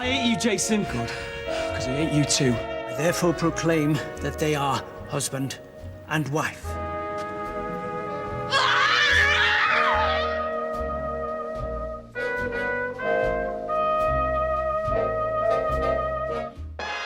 hate you, Jason. Good, because I hate you too. I therefore proclaim that they are husband and wife.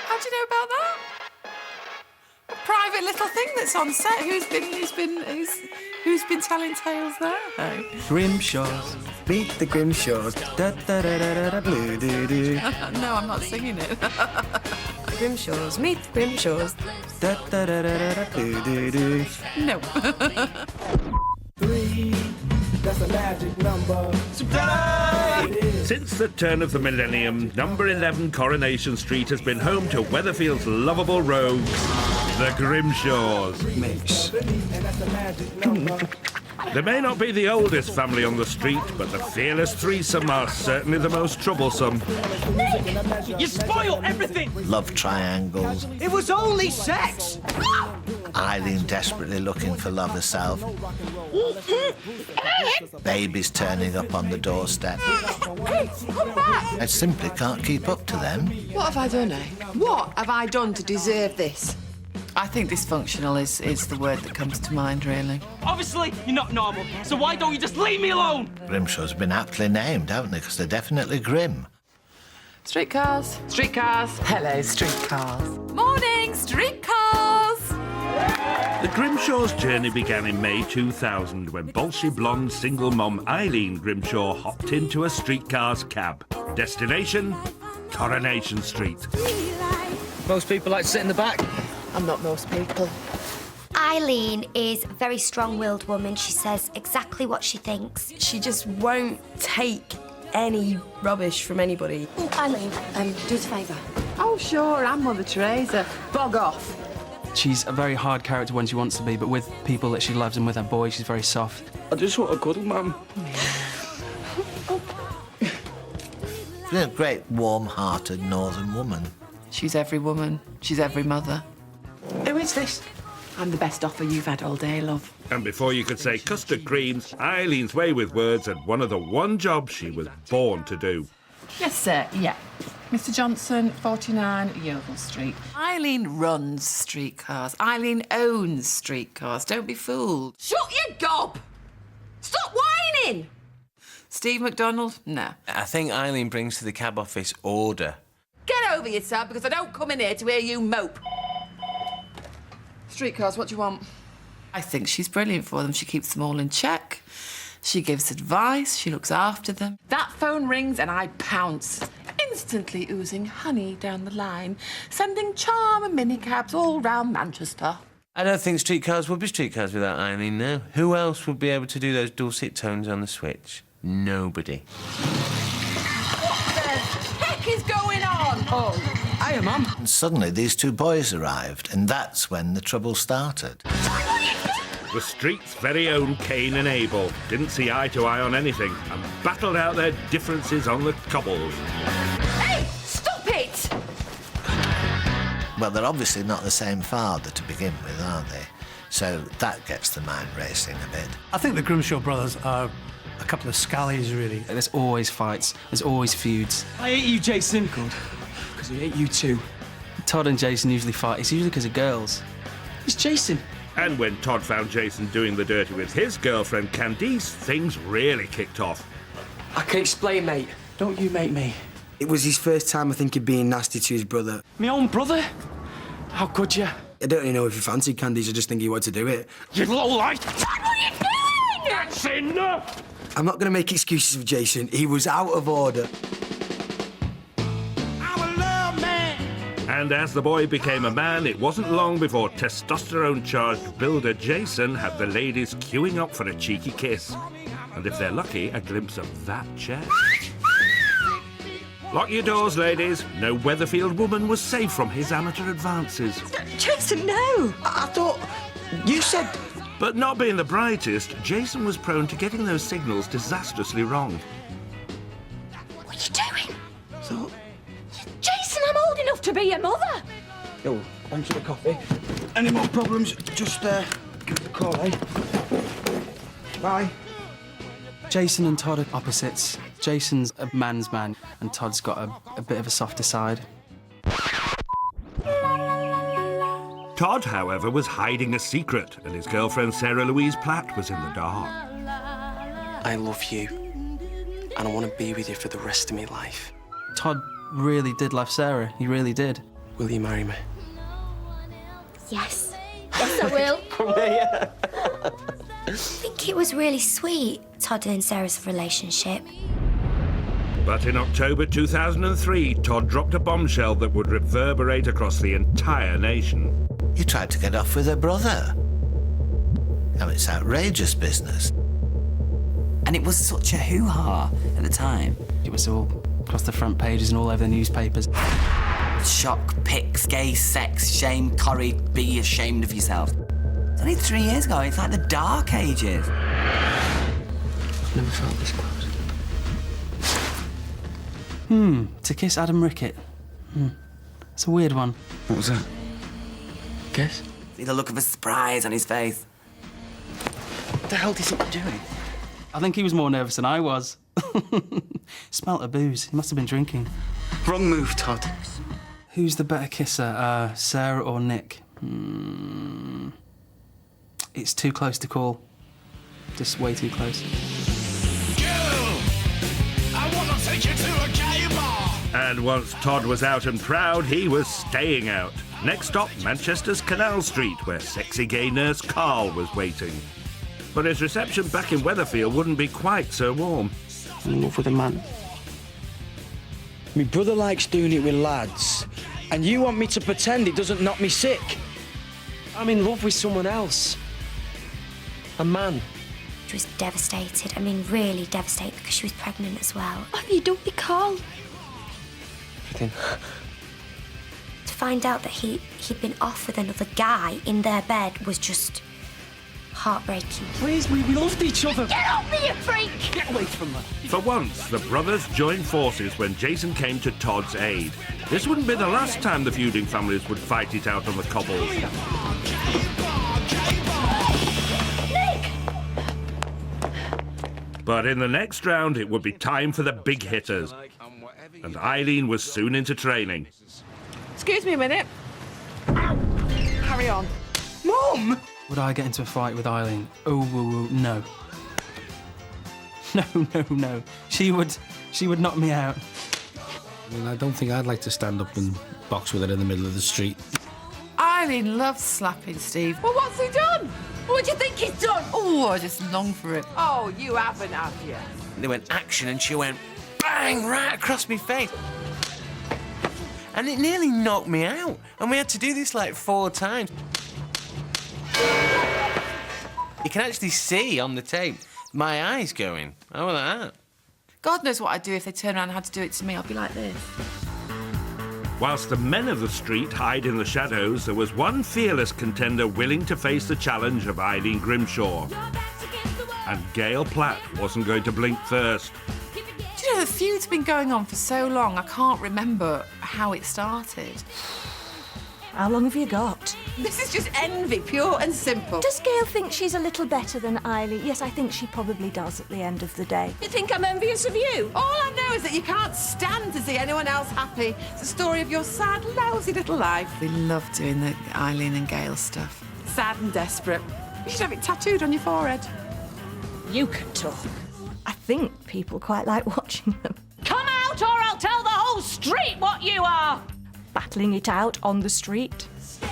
How do you know about that? A private little thing that's on set. Who's been telling tales there? Grimshaws. Meet the Grimshaws. Da da da da da blue doo doo. No, I'm not singing it. Grimshaws, meet the Grimshaws. Da da da da da blue doo doo. No. 3, that's a magic number. Since the turn of the millennium, number 11 Coronation Street has been home to Weatherfield's lovable rogues, the Grimshaws. Makes. And that's a magic number. They may not be the oldest family on the street, but the fearless threesome are certainly the most troublesome. You spoil everything! Love triangles, It was only sex! Eileen desperately looking for love herself, babies turning up on the doorstep. I simply can't keep up to them. What have I done, eh? What have I done to deserve this? I think dysfunctional is the word that comes to mind, really. Obviously, you're not normal, so why don't you just leave me alone? Grimshaw's been aptly named, haven't they? Because they're definitely grim. Streetcars. Streetcars. Hello, streetcars. Morning, streetcars. The Grimshaws' journey began in May 2000 when bolshy blonde single mom Eileen Grimshaw hopped into a streetcar's cab. Destination? Coronation Street. Most people like to sit in the back. I'm not most people. Eileen is a very strong-willed woman. She says exactly what she thinks. She just won't take any rubbish from anybody. Oh, Eileen, do us a favour. Oh, sure, I'm Mother Teresa. Bog off. She's a very hard character when she wants to be, but with people that she loves and with her boys, she's very soft. I just want a cuddle, Mum. She's a great, warm-hearted northern woman. She's every woman. She's every mother. Who is this? I'm the best offer you've had all day, love. And before you could say custard creams, Eileen's way with words had one of the one jobs she was born to do. Yes, sir, yeah. Mr. Johnson, 49 Yeovil Street. Eileen runs streetcars. Eileen owns streetcars. Don't be fooled. Shut your gob! Stop whining! Steve McDonald? No. I think Eileen brings to the cab office order. Get over yourself, because I don't come in here to hear you mope. Streetcars, what do you want? I think she's brilliant for them. She keeps them all in check. She gives advice. She looks after them. That phone rings and I pounce, instantly oozing honey down the line, sending charm and minicabs all round Manchester. I don't think streetcars would be streetcars without Eileen now. Who else would be able to do those dulcet tones on the switch? Nobody. What the heck is going on? Oh, hiya, Mum. And suddenly these two boys arrived, and that's when the trouble started. The street's very own Cain and Abel didn't see eye to eye on anything and battled out their differences on the cobbles. Hey, stop it! Well, they're obviously not the same father to begin with, are they? So that gets the mind racing a bit. I think the Grimshaw brothers are a couple of scallies, really. There's always fights. There's always feuds. I hate you, Jason. Good, because I hate you too. Todd and Jason usually fight. It's usually because of girls. It's Jason. And when Todd found Jason doing the dirty with his girlfriend Candice, things really kicked off. I can explain, mate. Don't you make me. It was his first time, I think, of being nasty to his brother. My own brother? How could you? I don't really know if he fancied Candice, I just think he wanted to do it. You lowlife! What are you doing? That's enough! I'm not going to make excuses for Jason. He was out of order. And as the boy became a man, it wasn't long before testosterone-charged builder Jason had the ladies queuing up for a cheeky kiss. And if they're lucky, a glimpse of that chest. Lock your doors, ladies. No Weatherfield woman was safe from his amateur advances. Jason, no! I thought... You said... But not being the brightest, Jason was prone to getting those signals disastrously wrong. What are you doing? So... Jason, I'm old enough to be your mother. Yo, thanks for the coffee. Any more problems, just give us a call, eh? Bye. Jason and Todd are opposites. Jason's a man's man, and Todd's got a bit of a softer side. Todd, however, was hiding a secret, and his girlfriend Sarah Louise Platt was in the dark. I love you, and I want to be with you for the rest of my life. Todd really did love Sarah, he really did. Will you marry me? Yes. Yes, I will. I think it was really sweet, Todd and Sarah's relationship. But in October 2003, Todd dropped a bombshell that would reverberate across the entire nation. You tried to get off with her brother. Now, it's outrageous business. And it was such a hoo-ha at the time. It was all across the front pages and all over the newspapers. Shock, pics, gay, sex, shame, Corrie, be ashamed of yourself. It's only 3 years ago, it's like the dark ages. I've never felt this close. To kiss Adam Rickett. It's a weird one. What was that? Guess? See the look of a surprise on his face. What the hell do you think you're doing? I think he was more nervous than I was. Smelt of booze. He must have been drinking. Wrong move, Todd. Who's the better kisser, Sarah or Nick? It's too close to call. Just way too close. I want to take you to a gay bar. And once Todd was out and proud, he was staying out. Next stop, Manchester's Canal Street, where sexy gay nurse Carl was waiting. But his reception back in Weatherfield wouldn't be quite so warm. I'm in love with a man. My brother likes doing it with lads, and you want me to pretend it doesn't knock me sick? I'm in love with someone else. A man. She was devastated. I mean, really devastated, because she was pregnant as well. What have you done with Carl? Everything. To find out that he'd been off with another guy in their bed was just heartbreaking. Please, we loved each other. Get off me, you freak! Get away from her. For once, the brothers joined forces when Jason came to Todd's aid. This wouldn't be the last time the feuding families would fight it out on the cobbles. But in the next round, it would be time for the big hitters. And Eileen was soon into training. Excuse me a minute. Carry on. Mum! Would I get into a fight with Eileen? Oh, no. No. She would knock me out. I mean, I don't think I'd like to stand up and box with her in the middle of the street. Eileen loves slapping Steve. Well, what's he done? What do you think he's done? Oh, I just long for it. Oh, you haven't, have you? They went action and she went bang right across my face. And it nearly knocked me out. And we had to do this like 4 times. You can actually see on the tape my eyes going. How about that? God knows what I'd do if they turned around and had to do it to me. I'd be like this. Whilst the men of the street hide in the shadows, there was one fearless contender willing to face the challenge of Eileen Grimshaw. And Gail Platt wasn't going to blink first. Do you know, the feud's been going on for so long, I can't remember how it started. How long have you got? This is just envy, pure and simple. Does Gail think she's a little better than Eileen? Yes, I think she probably does at the end of the day. You think I'm envious of you? All I know is that you can't stand to see anyone else happy. It's the story of your sad, lousy little life. We love doing the Eileen and Gail stuff. Sad and desperate. You should have it tattooed on your forehead. You can talk. I think people quite like watching them. Come out or I'll tell the whole street what you are! Battling it out on the street.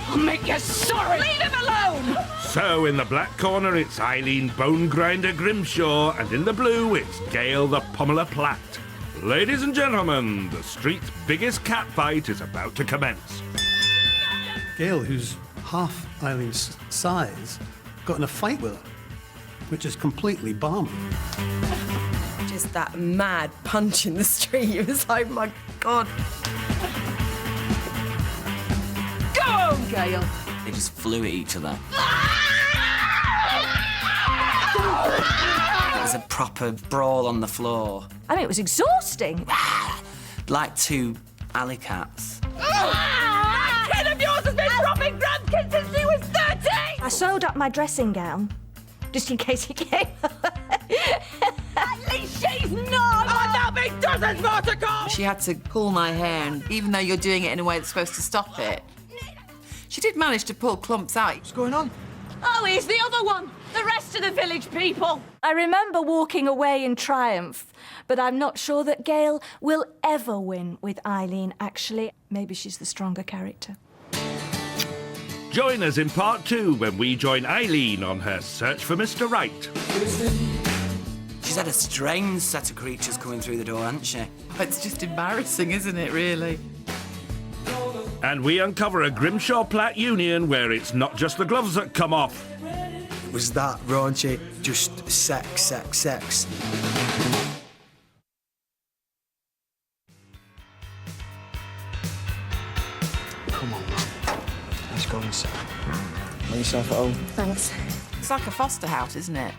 I'll make you sorry! Leave him alone! So in the black corner, it's Eileen Bone Grinder Grimshaw, and in the blue, it's Gail the Pommeler Platt. Ladies and gentlemen, the street's biggest cat fight is about to commence. Gail, who's half Eileen's size, got in a fight with her, which is completely balmy. Just that mad punch in the street. It was like, my God. Go on, Gail. They just flew at each other. It was a proper brawl on the floor. I mean, it was exhausting. Like 2 alley cats. That kid of yours has been robbing grandkids since he was 13! I sewed up my dressing gown, just in case he came. At least she's not! Oh, no, There's more to come! She had to pull my hair, and even though you're doing it in a way that's supposed to stop it, she did manage to pull clumps out. What's going on? Oh, he's the other one! The rest of the village people! I remember walking away in triumph, but I'm not sure that Gail will ever win with Eileen, actually. Maybe she's the stronger character. Join us in part 2 when we join Eileen on her search for Mr. Right. She's had a strange set of creatures coming through the door, hasn't she? It's just embarrassing, isn't it, really? And we uncover a Grimshaw Platt union where it's not just the gloves that come off. Was that raunchy? Just sex, sex, sex. Come on, man. Let's go inside. Make yourself at home. Thanks. It's like a foster house, isn't it?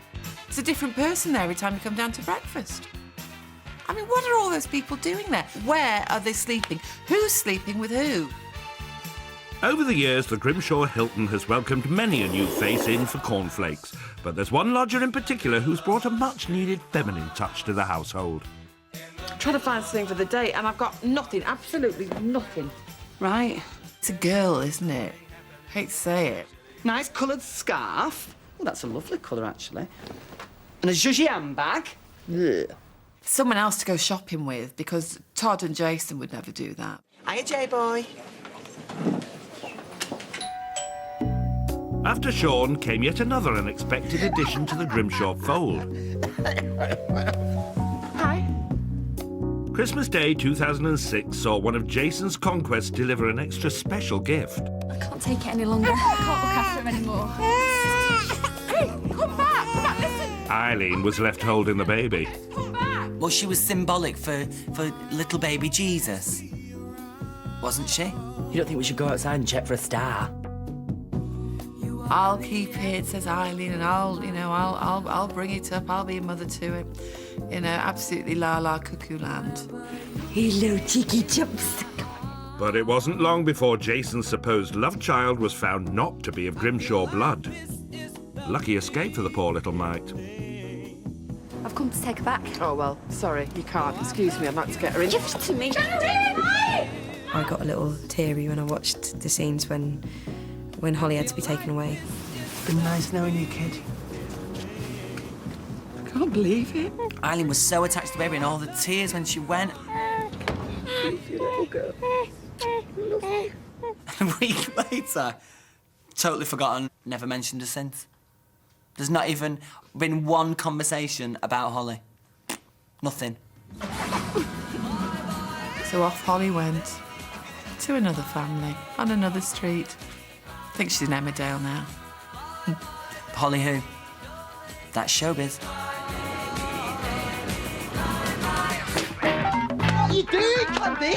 It's a different person there every time you come down to breakfast. I mean, what are all those people doing there? Where are they sleeping? Who's sleeping with who? Over the years, the Grimshaw Hilton has welcomed many a new face in for cornflakes, but there's one lodger in particular who's brought a much-needed feminine touch to the household. I'm trying to find something for the day, and I've got nothing, absolutely nothing. Right? It's a girl, isn't it? Hate to say it. Nice coloured scarf. Oh, that's a lovely colour, actually. And a zhuzhy handbag. Ugh. Someone else to go shopping with, because Todd and Jason would never do that. Hiya, J-boy. After Sean came yet another unexpected addition to the Grimshaw fold. Hi. Christmas Day 2006 saw one of Jason's conquests deliver an extra special gift. I can't take it any longer. I can't look after him anymore. Hey, come back, listen. Eileen was left holding the baby. Well, she was symbolic for little baby Jesus. Wasn't she? You don't think we should go outside and check for a star? I'll keep it, says Eileen, and I'll bring it up. I'll be a mother to it. You know, absolutely la cuckoo land. Hello, cheeky chumps. But it wasn't long before Jason's supposed love child was found not to be of Grimshaw blood. Lucky escape for the poor little mite. I've come to take her back. Oh, well, sorry, you can't. Excuse me, I'd like to get her in. Give it to me. I got a little teary when I watched the scenes when Holly had to be taken away. Been nice knowing you, kid. I can't believe it. Eileen was so attached to the baby and all the tears when she went. Little girl. A week later, totally forgotten, never mentioned her since. There's not even been one conversation about Holly. Nothing. So off Holly went to another family on another street. I think she's in Emmerdale now. Holly who? That's showbiz. You do, Candy.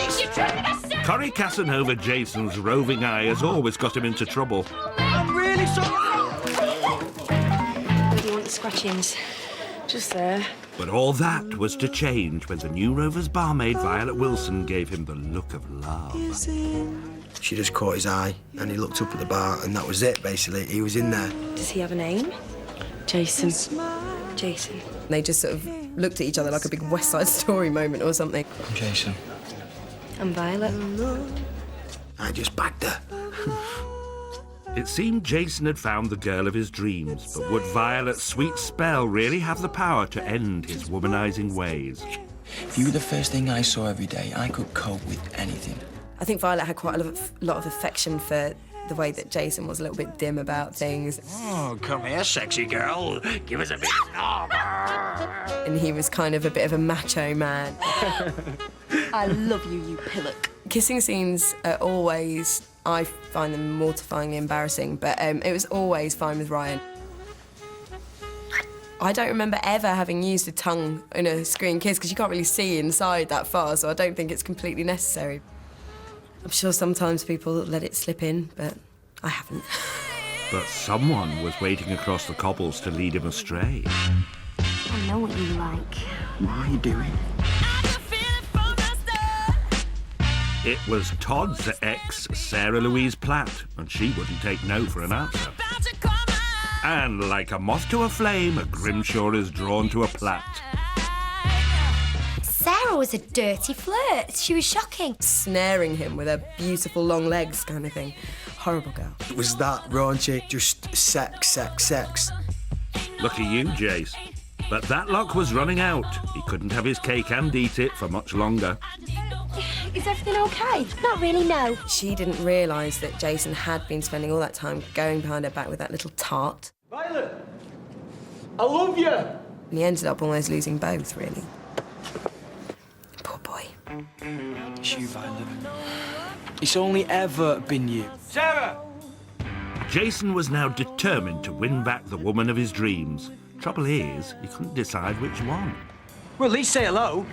Corrie Casanova Jason's roving eye has always got him into trouble. I'm really sorry. Where do you want the scratchings? Just there. But all that was to change when the New Rovers barmaid Violet Wilson gave him the look of love. She just caught his eye, and he looked up at the bar, and that was it, basically. He was in there. Does he have a name? Jason. Jason. They just sort of looked at each other like a big West Side Story moment or something. I'm Jason. I'm Violet. I just bagged her. It seemed Jason had found the girl of his dreams, but would Violet's sweet spell really have the power to end his womanizing ways? If you were the first thing I saw every day, I could cope with anything. I think Violet had quite a lot of affection for the way that Jason was a little bit dim about things. Oh, come here, sexy girl. Give us a bit of And he was kind of a bit of a macho man. I love you, you pillock. Kissing scenes are always, I find them mortifyingly embarrassing, but it was always fine with Ryan. I don't remember ever having used a tongue in a screen kiss because you can't really see inside that far, so I don't think it's completely necessary. I'm sure sometimes people let it slip in, but I haven't. But someone was waiting across the cobbles to lead him astray. I know what you like. What are you doing? It was Todd's ex, Sarah Louise Platt, and she wouldn't take no for an answer. And like a moth to a flame, a Grimshaw is drawn to a Platt. Sarah was a dirty flirt. She was shocking. Snaring him with her beautiful long legs kind of thing. Horrible girl. It was that raunchy, just sex, sex, sex. Lucky you, Jace. But that luck was running out. He couldn't have his cake and eat it for much longer. Is everything okay? Not really, no. She didn't realise that Jason had been spending all that time going behind her back with that little tart. Violet, I love you. And he ended up almost losing both, really. Poor boy. It's you, Violet. It's only ever been you. Sarah! Jason was now determined to win back the woman of his dreams. Trouble is, he couldn't decide which one. Well, at least say hello.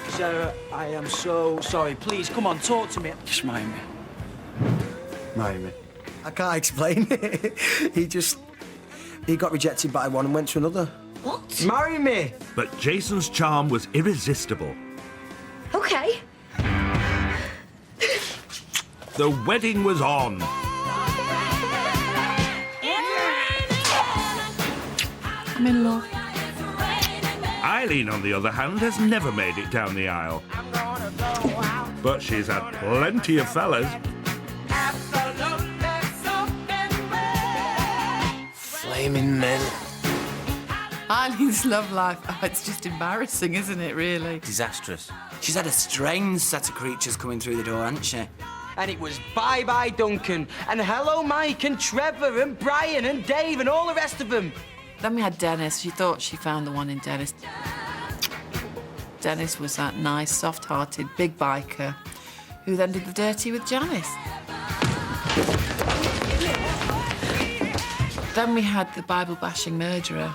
Sarah, I am so sorry. Please, come on, talk to me. Just marry me. Marry me. I can't explain it. He got rejected by one and went to another. What? Marry me! But Jason's charm was irresistible. Okay. The wedding was on. I'm in love. Eileen, on the other hand, has never made it down the aisle. But she's had plenty of fellas. Flaming men. Eileen's love life, it's just embarrassing, isn't it, really? Disastrous. She's had a strange set of creatures coming through the door, hasn't she? And it was bye-bye Duncan, and hello Mike, and Trevor, and Brian, and Dave, and all the rest of them. Then we had Dennis. She thought she found the one in Dennis. Dennis was that nice, soft-hearted, big biker who then did the dirty with Janice. Then we had the Bible-bashing murderer.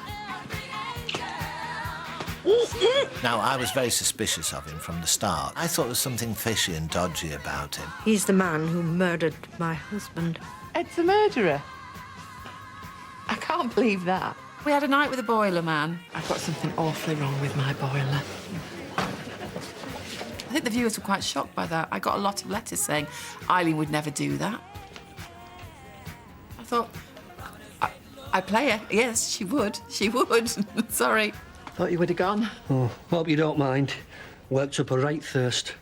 Now, I was very suspicious of him from the start. I thought there was something fishy and dodgy about him. He's the man who murdered my husband. Ed's a murderer. I can't believe that. We had a night with the boiler man. I've got something awfully wrong with my boiler. I think the viewers were quite shocked by that. I got a lot of letters saying Eileen would never do that. I thought, I'd play her. Yes, she would. She would. Sorry. Thought you would have gone. Oh, hope you don't mind. Worked up a right thirst.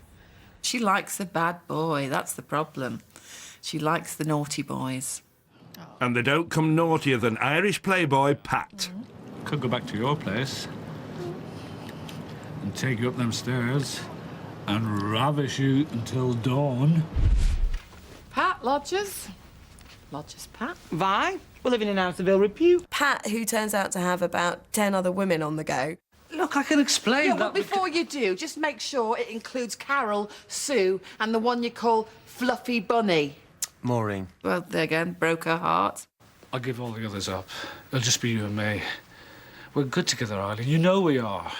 She likes the bad boy. That's the problem. She likes the naughty boys. And they don't come naughtier than Irish playboy Pat. Could go back to your place and take you up them stairs and ravish you until dawn. Pat, lodgers. Lodgers, Pat. Vi, we're living in out of ill repute. Pat, who turns out to have about 10 other women on the go. Look, I can explain Yeah, that. but before you do, just make sure it includes Carol, Sue, and the one you call Fluffy Bunny. Maureen. Well, there again, broke her heart. I'll give all the others up. It'll just be you and me. We're good together, Eileen. You know we are.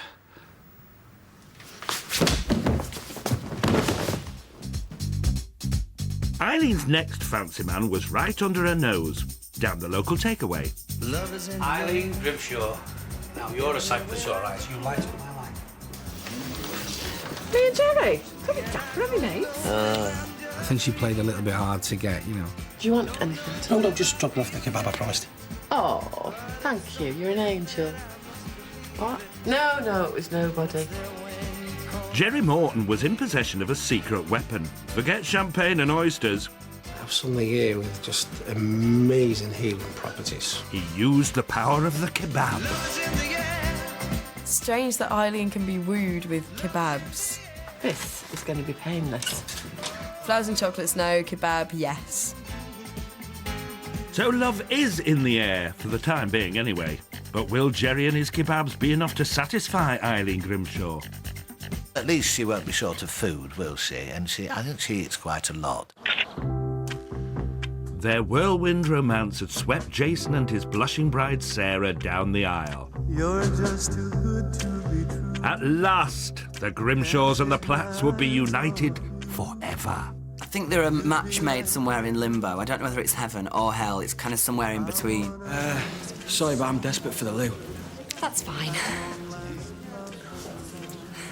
Eileen's next fancy man was right under her nose, down the local takeaway. Eileen Grimshaw. Now, you're a sight for sore eyes. You light up my life. Me and Jerry. Pretty dapper, haven't we, mate? I think she played a little bit hard to get, you know. Do you want anything? No, just drop it off the kebab, I promised. Oh, thank you. You're an angel. What? No, it was nobody. Jerry Morton was in possession of a secret weapon. Forget champagne and oysters. I have something here with just amazing healing properties. He used the power of the kebab. Strange that Eileen can be wooed with kebabs. This is going to be painless. Flowers and chocolates, no. Kebab, yes. So love is in the air, for the time being anyway. But will Jerry and his kebabs be enough to satisfy Eileen Grimshaw? At least she won't be short of food, will she? And I think she eats quite a lot. Their whirlwind romance had swept Jason and his blushing bride Sarah down the aisle. You're just too good to be true. At last, the Grimshaws and the Platts would be united forever. I think they're a match made somewhere in limbo. I don't know whether it's heaven or hell. It's kind of somewhere in between. Sorry, but I'm desperate for the loo. That's fine.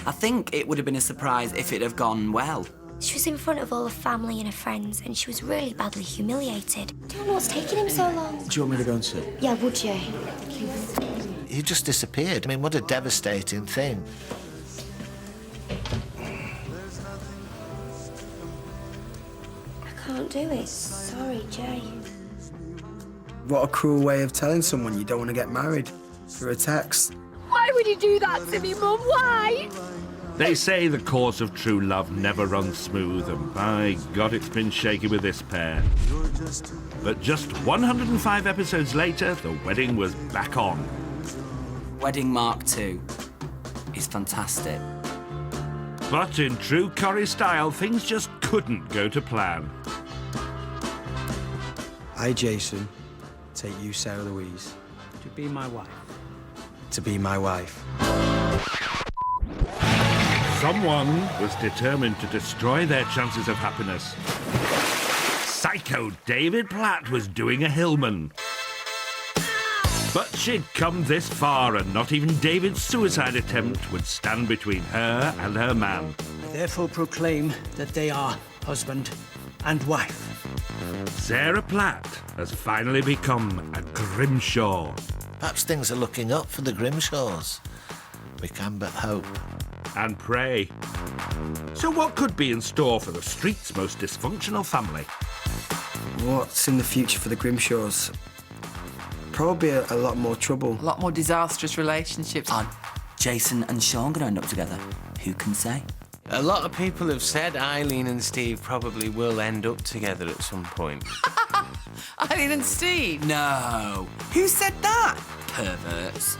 I think it would have been a surprise if it had gone well. She was in front of all her family and her friends, and she was really badly humiliated. I don't know what's taking him so long. Do you want me to go and sit? Yeah, would you? He just disappeared. I mean, what a devastating thing. can't do it. Sorry, Jay. What a cruel way of telling someone you don't want to get married through a text. Why would you do that to me, Mum? Why? They say the course of true love never runs smooth, and by God, it's been shaky with this pair. But just 105 episodes later, the wedding was back on. Wedding Mark II is fantastic. But in true Corrie style, things just couldn't go to plan. I, Jason, take you, Sarah Louise, To be my wife. to be my wife. Someone was determined to destroy their chances of happiness. Psycho David Platt was doing a Hillman. But she'd come this far, and not even David's suicide attempt would stand between her and her man. I therefore proclaim that they are husband and wife. Sarah Platt has finally become a Grimshaw. Perhaps things are looking up for the Grimshaws. We can but hope. And pray. So what could be in store for the street's most dysfunctional family? What's in the future for the Grimshaws? Probably a lot more trouble. A lot more disastrous relationships. Are Jason and Sean going to end up together? Who can say? A lot of people have said Eileen and Steve probably will end up together at some point. Eileen and Steve? No. Who said that? Perverts.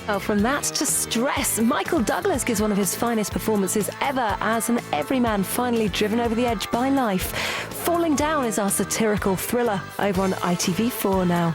Well, from that to stress, Michael Douglas gives one of his finest performances ever as an everyman finally driven over the edge by life. Falling Down is our satirical thriller over on ITV4 now.